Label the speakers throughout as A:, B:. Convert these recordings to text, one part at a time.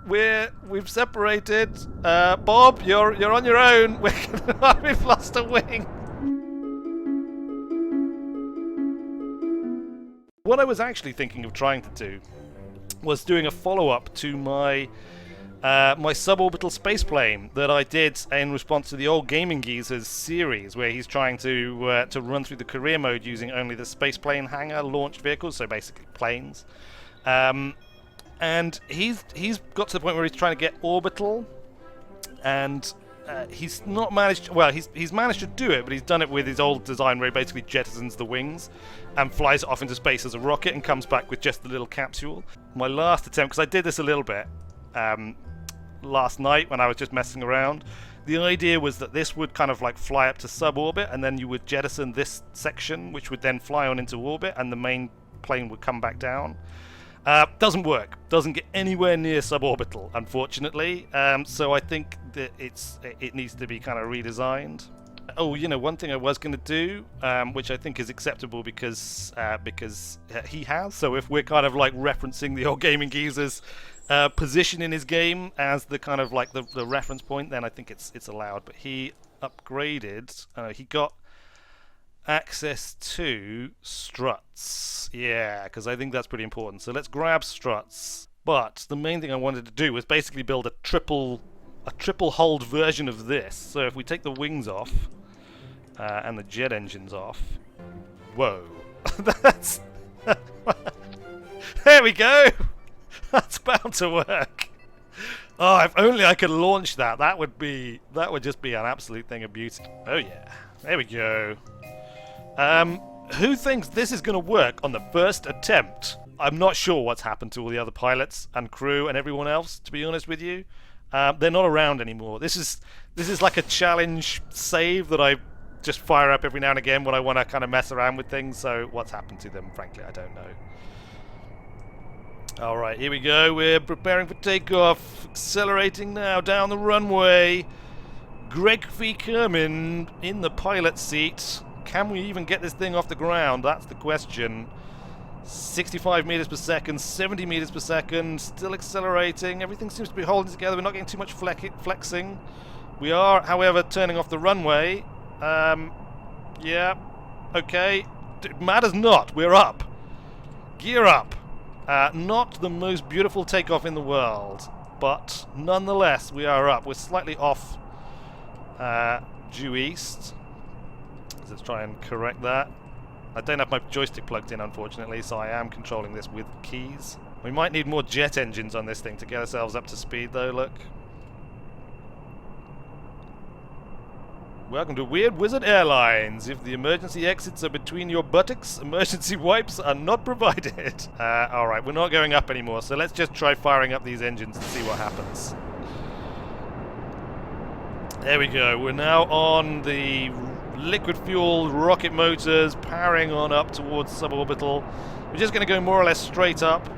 A: we've separated. Bob, you're on your own. We've lost a wing. What I was actually thinking of trying to do was doing a follow-up to my my suborbital spaceplane that I did in response to the old Gaming Geezers series, where he's trying to run through the career mode using only the spaceplane hangar launched vehicles, so basically planes. And he's got to the point where he's trying to get orbital, and he's not managed. Well, he's managed to do it, but he's done it with his old design, where he basically jettisons the wings and flies it off into space as a rocket and comes back with just the little capsule. My last attempt, because I did this a little bit last night when I was just messing around. The idea was that this would kind of like fly up to suborbit, and then you would jettison this section, which would then fly on into orbit, and the main plane would come back down. Doesn't work. Doesn't get anywhere near suborbital, unfortunately. So I think that it needs to be kind of redesigned. Oh, you know, one thing I was going to do, which I think is acceptable because he has. So if we're kind of like referencing the old Gaming Geezers position in his game as the kind of like the reference point, then I think it's allowed. But he upgraded. He got access to struts. Yeah, because I think that's pretty important. So let's grab struts. But the main thing I wanted to do was basically build a triple hulled version of this. So if we take the wings off and the jet engines off, whoa, that's there we go. That's bound to work. Oh, if only I could launch that. That would just be an absolute thing of beauty. Oh yeah, there we go. Who thinks this is going to work on the first attempt? I'm not sure what's happened to all the other pilots and crew and everyone else, to be honest with you. They're not around anymore. This is like a challenge save that I just fire up every now and again when I want to kind of mess around with things. So what's happened to them, frankly, I don't know. Alright, here we go. We're preparing for takeoff. Accelerating now down the runway. Greg V. Kerman in the pilot seat. Can we even get this thing off the ground? That's the question. 65 meters per second, 70 meters per second, still accelerating. Everything seems to be holding together. We're not getting too much flexing. We are, however, turning off the runway. Yeah, okay. It matters not. We're up. Gear up. Not the most beautiful takeoff in the world, but nonetheless, we are up. We're slightly off due east. Let's try and correct that. I don't have my joystick plugged in, unfortunately, so I am controlling this with keys. We might need more jet engines on this thing to get ourselves up to speed, though, look. Welcome to Weird Wizard Airlines. If the emergency exits are between your buttocks, emergency wipes are not provided. Alright, we're not going up anymore, so let's just try firing up these engines and see what happens. There we go. We're now on the liquid fuel rocket motors, powering on up towards suborbital. We're just going to go more or less straight up.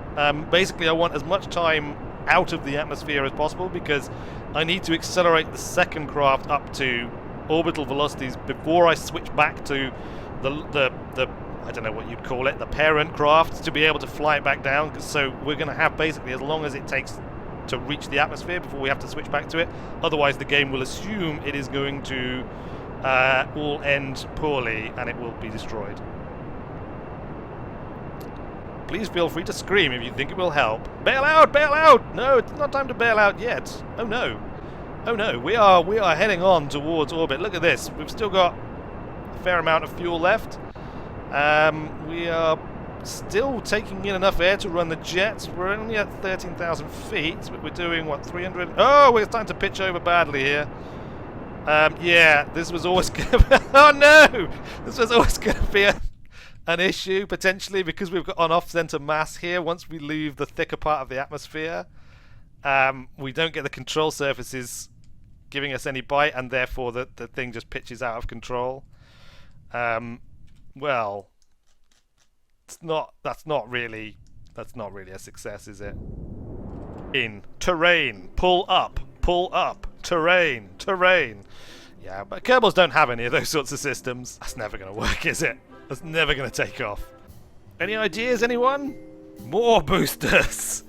A: Basically, I want as much time out of the atmosphere as possible because I need to accelerate the second craft up to orbital velocities before I switch back to the I don't know what you'd call it, the parent craft, to be able to fly it back down. So we're going to have basically as long as it takes to reach the atmosphere before we have to switch back to it. Otherwise, the game will assume it is going to all end poorly and it will be destroyed. Please feel free to scream if you think it will help. Bail out! Bail out! No, it's not time to bail out yet. Oh no. Oh no, we are heading on towards orbit. Look at this. We've still got a fair amount of fuel left. We are still taking in enough air to run the jets. We're only at 13,000 feet, but we're doing, what, 300? Oh, we're starting to pitch over badly here. Yeah, this was always going to... Oh no! This was always going to be an issue, potentially, because we've got an off-center mass here. Once we leave the thicker part of the atmosphere, we don't get the control surfaces giving us any bite, and therefore the thing just pitches out of control. Well, that's not really a success, is it? In terrain, pull up, terrain. Yeah, but Kerbals don't have any of those sorts of systems. That's never going to work, is it? That's never going to take off. Any ideas, anyone? More boosters.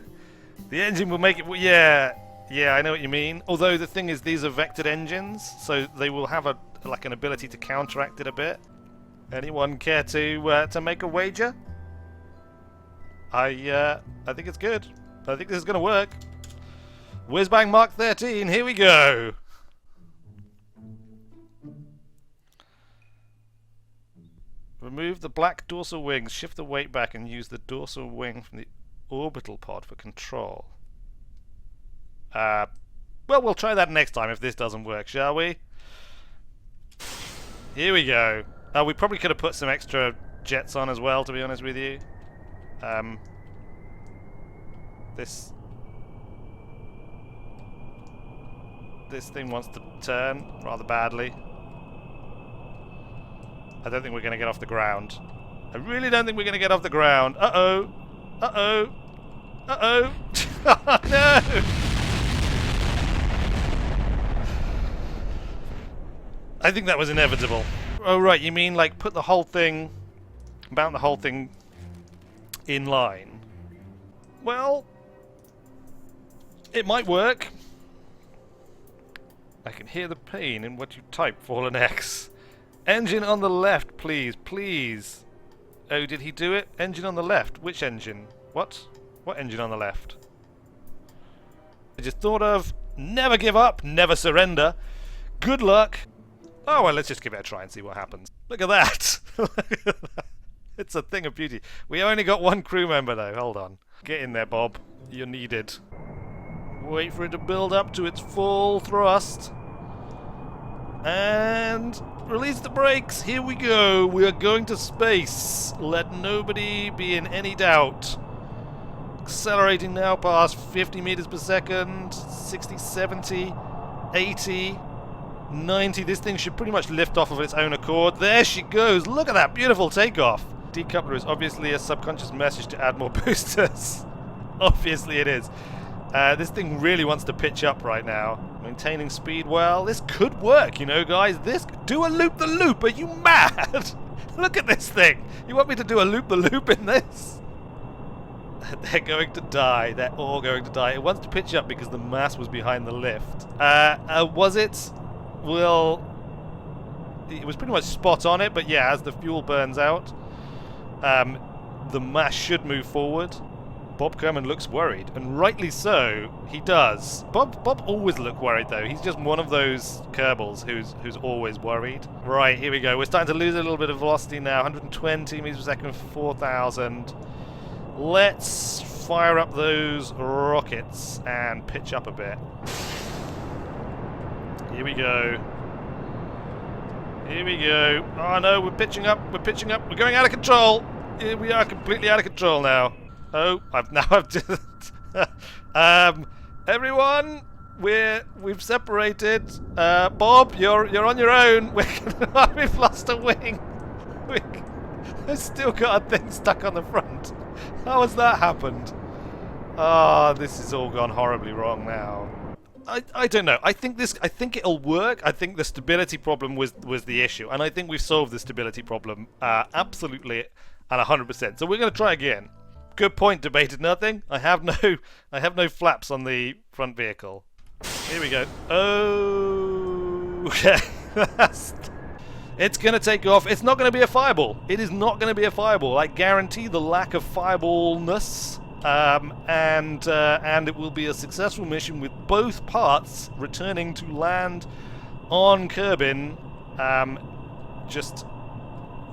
A: The engine will make it... Yeah, I know what you mean. Although the thing is, these are vectored engines, so they will have an ability to counteract it a bit. Anyone care to make a wager? I think it's good. I think this is going to work. Whiz-bang Mark 13, here we go! Remove the black dorsal wings, shift the weight back and use the dorsal wing from the orbital pod for control. Well, we'll try that next time if this doesn't work, shall we? Here we go. We probably could have put some extra jets on as well, to be honest with you. This thing wants to turn rather badly. I don't think we're going to get off the ground. I really don't think we're going to get off the ground. Uh-oh. Uh-oh. Uh-oh. Oh, no! I think that was inevitable. Oh, right. You mean, like, put the whole thing... mount the whole thing in line? Well... it might work. I can hear the pain in what you type, Fallen X. Engine on the left, please, please. Oh, did he do it? Engine on the left. Which engine? What? What engine on the left? I just thought of never give up, never surrender. Good luck. Oh, well, let's just give it a try and see what happens. Look at that. It's a thing of beauty. We only got one crew member, though. Hold on. Get in there, Bob. You're needed. Wait for it to build up to its full thrust. And release the brakes. Here we go. We are going to space. Let nobody be in any doubt. Accelerating now past 50 meters per second, 60, 70, 80, 90. This thing should pretty much lift off of its own accord. There she goes. Look at that beautiful takeoff. Decoupler is obviously a subconscious message to add more boosters. Obviously it is. This thing really wants to pitch up right now. Maintaining speed well. This could work, you know, guys. Do a loop-the-loop. Are you mad? Look at this thing. You want me to do a loop-the-loop in this? They're going to die. They're all going to die. It wants to pitch up because the mass was behind the lift. Was it? Well, it was pretty much spot on it, but yeah, as the fuel burns out, the mass should move forward. Bob Kerman looks worried, and rightly so. He does. Bob always look worried, though. He's just one of those Kerbals who's always worried. Right, here we go. We're starting to lose a little bit of velocity now. 120 meters per second, 4,000. Let's fire up those rockets and pitch up a bit. Here we go. Here we go. Oh no, we're pitching up. We're pitching up. We're going out of control. Here we are, completely out of control now. Oh, I've just everyone, we've separated. Bob, you're on your own. We've lost a wing. We've still got a thing stuck on the front. How has that happened? Ah, this has all gone horribly wrong now. I don't know. I think it'll work. I think the stability problem was the issue, and I think we've solved the stability problem absolutely and 100%. So we're going to try again. Good point. Debated nothing. I have no flaps on the front vehicle. Here we go. Oh, okay. It's going to take off. It's not going to be a fireball. It is not going to be a fireball. I guarantee the lack of fireballness. And it will be a successful mission with both parts returning to land on Kerbin, just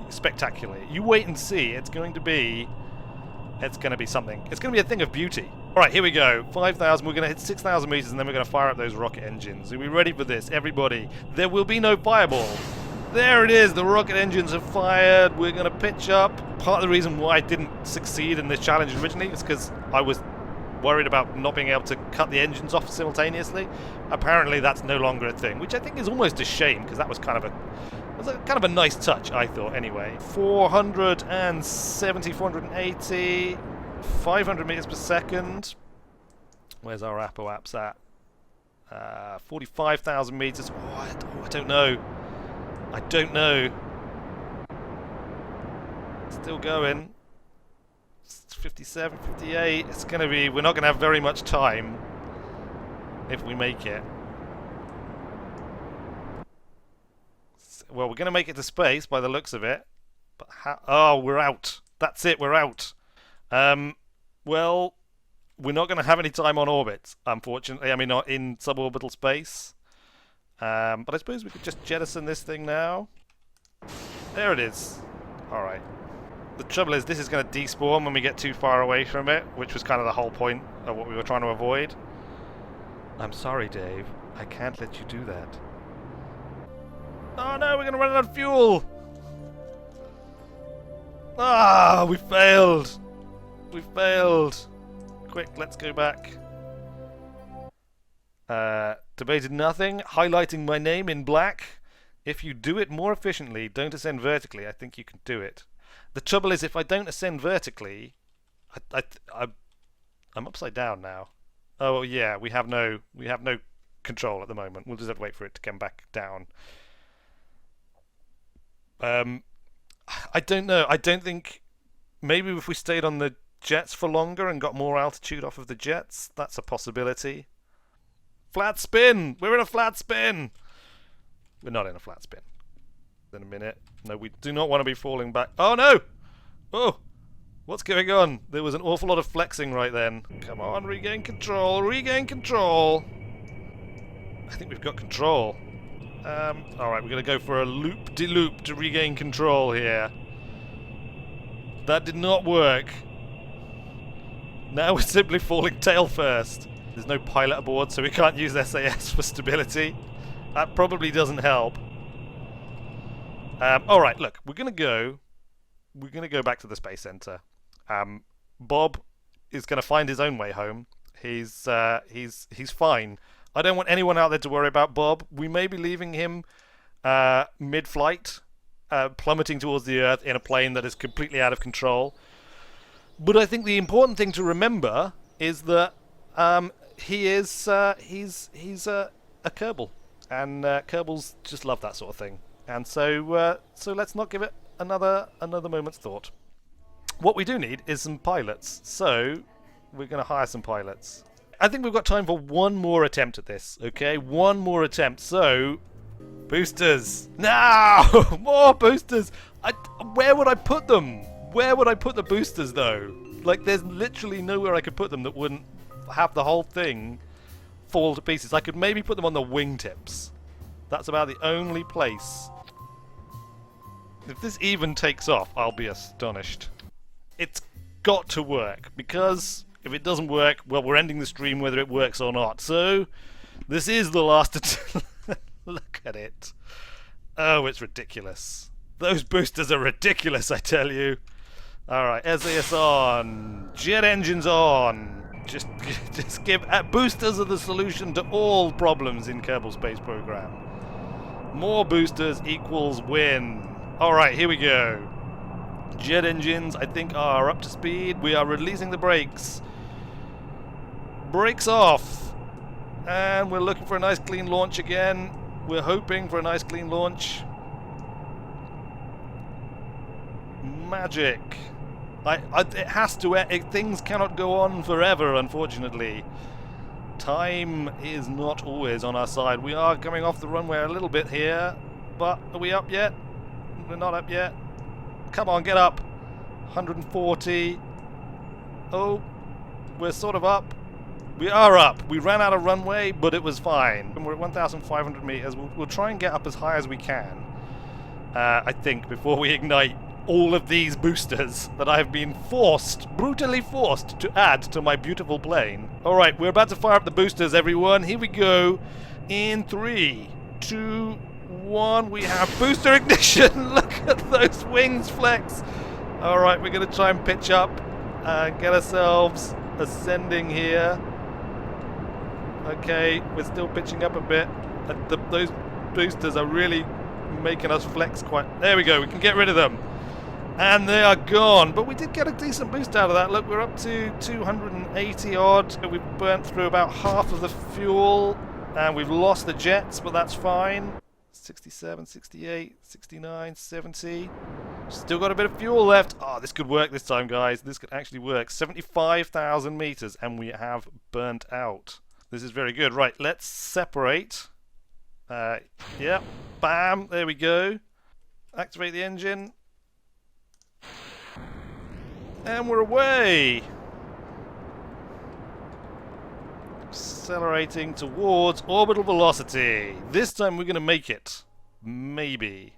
A: spectacularly. You wait and see. It's going to be something. It's going to be a thing of beauty. All right, here we go. 5,000. We're going to hit 6,000 meters, and then we're going to fire up those rocket engines. Are we ready for this, everybody? There will be no fireball. There it is. The rocket engines have fired. We're going to pitch up. Part of the reason why I didn't succeed in this challenge originally is because I was worried about not being able to cut the engines off simultaneously. Apparently, that's no longer a thing, which I think is almost a shame because that was kind of a nice touch, I thought. Anyway, 470, 480, 500 meters per second. Where's our apoaps at? 45,000 meters. Oh, I don't know. I don't know. Still going. 57, 58. It's going to be... We're not going to have very much time if we make it. Well, we're going to make it to space by the looks of it. But how... Oh, we're out. That's it, we're out. Well, we're not going to have any time on orbit, unfortunately. I mean, not in suborbital space. But I suppose we could just jettison this thing now. There it is. Alright. The trouble is, this is going to despawn when we get too far away from it, which was kind of the whole point of what we were trying to avoid. I'm sorry, Dave. I can't let you do that. Oh no, we're going to run out of fuel! Ah, we failed! We failed! Quick, let's go back. Debated nothing, highlighting my name in black. If you do it more efficiently, don't ascend vertically, I think you can do it. The trouble is, if I don't ascend vertically, I'm upside down now. Oh yeah, we have no control at the moment. We'll just have to wait for it to come back down. I don't know. I don't think... Maybe if we stayed on the jets for longer and got more altitude off of the jets, that's a possibility. Flat spin! We're in a flat spin! We're not in a flat spin. In a minute. No, we do not want to be falling back. Oh no! Oh! What's going on? There was an awful lot of flexing right then. Come on, regain control, regain control! I think we've got control. Alright, we're going to go for a loop-de-loop to regain control here. That did not work. Now we're simply falling tail first. There's no pilot aboard, so we can't use SAS for stability. That probably doesn't help. Alright, look, we're gonna go back to the Space Center. Bob is gonna find his own way home. He's fine. I don't want anyone out there to worry about Bob. We may be leaving him mid-flight, plummeting towards the Earth in a plane that is completely out of control. But I think the important thing to remember is that he's a Kerbal, and Kerbals just love that sort of thing. And so let's not give it another moment's thought. What we do need is some pilots, so we're going to hire some pilots. I think we've got time for one more attempt at this, okay? One more attempt, so... Boosters! No! More boosters! Where would I put them? Where would I put the boosters, though? Like, there's literally nowhere I could put them that wouldn't have the whole thing fall to pieces. I could maybe put them on the wingtips. That's about the only place. If this even takes off, I'll be astonished. It's got to work, because if it doesn't work, well, we're ending the stream whether it works or not. So, this is the last attempt. Look at it. Oh, it's ridiculous. Those boosters are ridiculous, I tell you. Alright, SAS on. Jet engines on. Just give... boosters are the solution to all problems in Kerbal Space Program. More boosters equals win. Alright, here we go. Jet engines, I think, are up to speed. We are releasing the brakes. Brakes off. And we're looking for a nice clean launch again. We're hoping for a nice clean launch. Magic. It has to... things cannot go on forever, unfortunately. Time is not always on our side. We are coming off the runway a little bit here. But are we up yet? We're not up yet. Come on, get up. 140. Oh, we're sort of up. We are up. We ran out of runway, but it was fine. We're at 1,500 meters. We'll try and get up as high as we can. I think, before we ignite all of these boosters that I've been brutally forced to add to my beautiful plane. Alright, we're about to fire up the boosters, everyone. Here we go. In 3, 2, 1. We have booster ignition. Look at those wings flex. Alright, we're going to try and pitch up and get ourselves ascending here. Okay, we're still pitching up a bit. Those boosters are really making us flex quite... There we go, we can get rid of them. And they are gone. But we did get a decent boost out of that. Look, we're up to 280 odd. We've burnt through about half of the fuel. And we've lost the jets, but that's fine. 67, 68, 69, 70. Still got a bit of fuel left. Oh, this could work this time, guys. This could actually work. 75,000 meters, and we have burnt out. This is very good. Right, let's separate. Yeah, bam, there we go. Activate the engine. And we're away. Accelerating towards orbital velocity. This time we're going to make it. Maybe.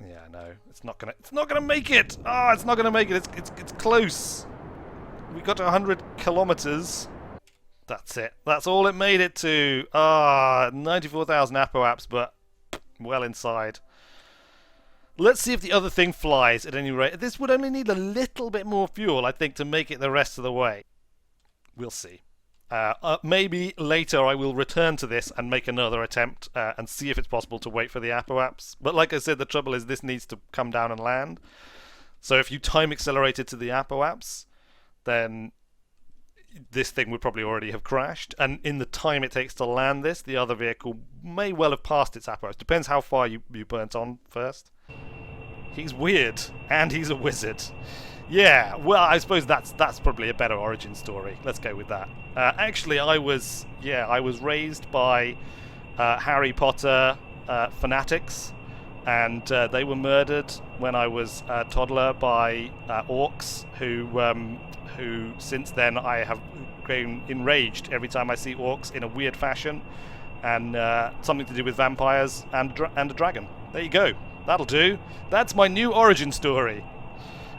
A: Yeah, no, it's not gonna make it. Ah, oh, it's not gonna make it. It's close. We got to 100 kilometers. That's it. That's all it made it to. Ah, 94,000 apoaps, but well inside. Let's see if the other thing flies at any rate. This would only need a little bit more fuel, I think, to make it the rest of the way. We'll see. Maybe later I will return to this and make another attempt and see if it's possible to wait for the apoaps. But like I said, the trouble is this needs to come down and land. So if you time accelerate it to the apoaps, then this thing would probably already have crashed. And in the time it takes to land this, the other vehicle may well have passed its apoaps. Depends how far you burnt on first. He's weird, and he's a wizard. Yeah, well, I suppose that's probably a better origin story. Let's go with that. Actually, I was raised by Harry Potter fanatics, and they were murdered when I was a toddler by orcs, who since then I have grown enraged every time I see orcs in a weird fashion, and something to do with vampires and a dragon. There you go. That'll do. That's my new origin story.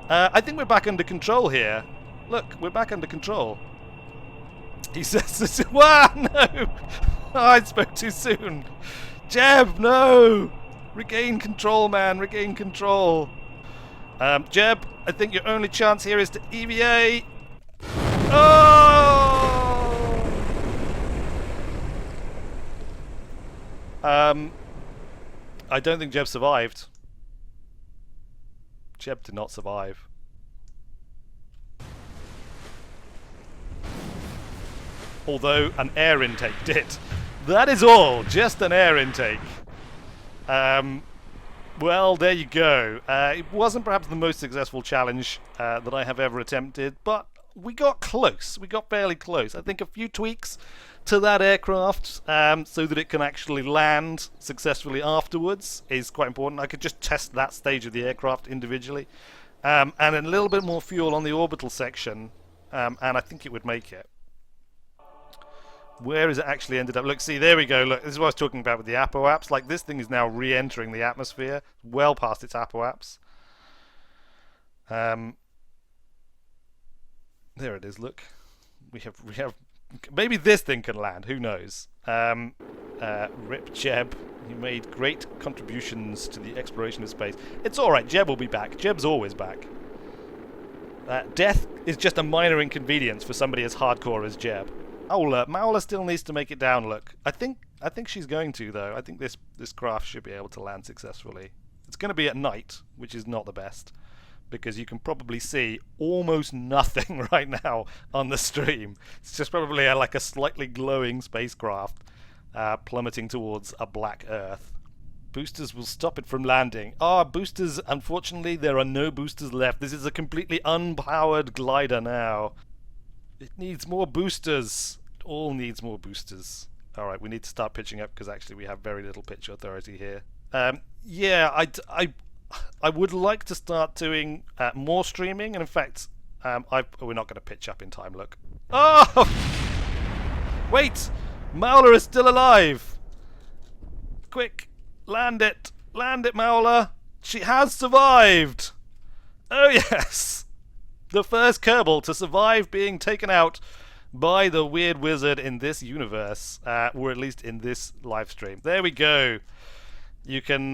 A: I think we're back under control here. Look, we're back under control. He says, wow, no! Oh, I spoke too soon. Jeb, no! Regain control, man, regain control. Jeb, I think your only chance here is to EVA. Oh! I don't think Jeb survived. Jeb did not survive. Although an air intake did. That is all, just an air intake. Well, there you go. It wasn't perhaps the most successful challenge that I have ever attempted, but we got close. We got fairly close. I think a few tweaks to that aircraft so that it can actually land successfully afterwards is quite important. I could just test that stage of the aircraft individually. And a little bit more fuel on the orbital section, and I think it would make it. Where has it actually ended up? Look, see, there we go. Look, this is what I was talking about with the apoaps. Like, this thing is now re-entering the atmosphere, well past its apoaps. There it is. Look, we have. Maybe this thing can land. Who knows? Rip Jeb. He made great contributions to the exploration of space. It's all right. Jeb will be back. Jeb's always back. Death is just a minor inconvenience for somebody as hardcore as Jeb. Maula still needs to make it down. Look, I think she's going to, though. I think this craft should be able to land successfully. It's going to be at night, which is not the best, because you can probably see almost nothing right now on the stream. It's just probably like a slightly glowing spacecraft plummeting towards a black Earth. Boosters will stop it from landing. Boosters, unfortunately, there are no boosters left. This is a completely unpowered glider now. It needs more boosters. It all needs more boosters. Alright, we need to start pitching up because actually we have very little pitch authority here. Yeah, I would like to start doing more streaming, and in fact, we're not going to pitch up in time, look. Oh! Wait! Maula is still alive! Quick! Land it! Land it, Maula! She has survived! Oh yes! The first Kerbal to survive being taken out by the weird wizard in this universe, or at least in this live stream. There we go. You can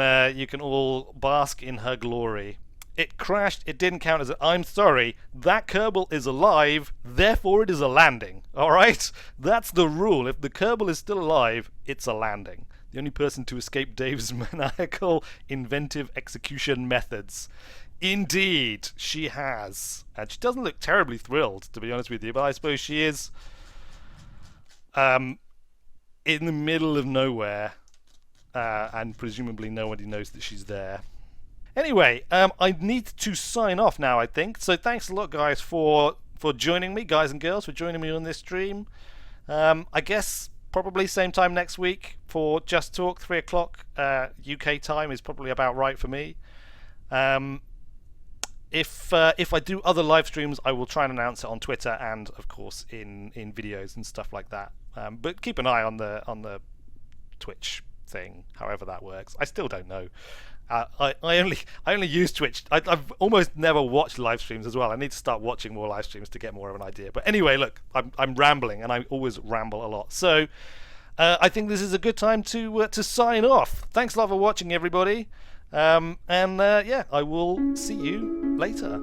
A: all bask in her glory. It crashed. It didn't count as I'm sorry. That Kerbal is alive. Therefore, it is a landing. All right. That's the rule. If the Kerbal is still alive, it's a landing. The only person to escape Dave's maniacal, inventive execution methods. Indeed, she has. And she doesn't look terribly thrilled, to be honest with you, but I suppose she is in the middle of nowhere, and presumably nobody knows that she's there. Anyway, I need to sign off now, I think. So thanks a lot, guys, for joining me, guys and girls, for joining me on this stream. I guess probably same time next week for Just Talk, 3 o'clock UK time is probably about right for me. If I do other live streams, I will try and announce it on Twitter and, of course, in videos and stuff like that. But keep an eye on the Twitch thing, however that works. I still don't know. I only use Twitch. I've almost never watched live streams as well. I need to start watching more live streams to get more of an idea. But anyway, look, I'm rambling, and I always ramble a lot. So I think this is a good time to sign off. Thanks a lot for watching, everybody. Yeah, I will see you later.